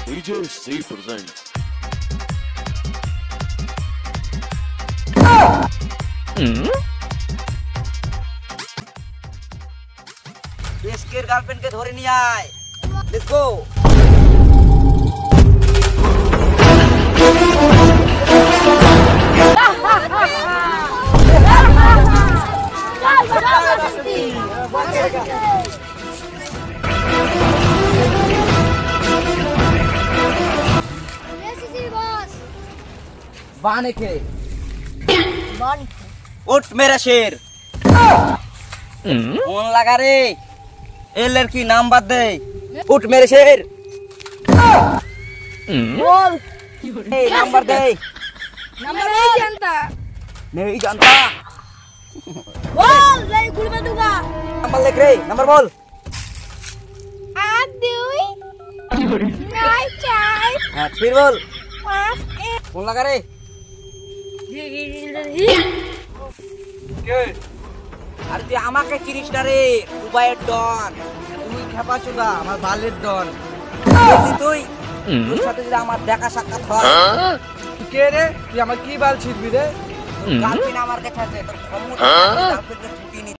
DJ C presents. বেশকের গার্লফ্রেন্ডকে ধরে নিয়ে আয়। Let's go. बाने के उठ मेरा शेर फोन लगा रे ए लड़की नाम बात दे उठ मेरे शेर बोल ए नंबर दे नंबर नहीं जानता बोल नहीं गुड़ में दूंगा नंबर लिख रे नंबर बोल 8 2 9 4 फिर बोल 5 फोन लगा रे আর তুই আমাকে চিনিস না রে দুবাইয়ের ডন তুই খেপা চোদা আমার বালের ডন তুই তোর সাথে যদি আমার দেখা সাক্ষাৎ হয় কে রে তুই আমার কি বাল ছিড়বি রে গার্লফ্রেন্ড আমার কাছে আছে তোর ক্ষমতা গার্লফ্রেন্ডকে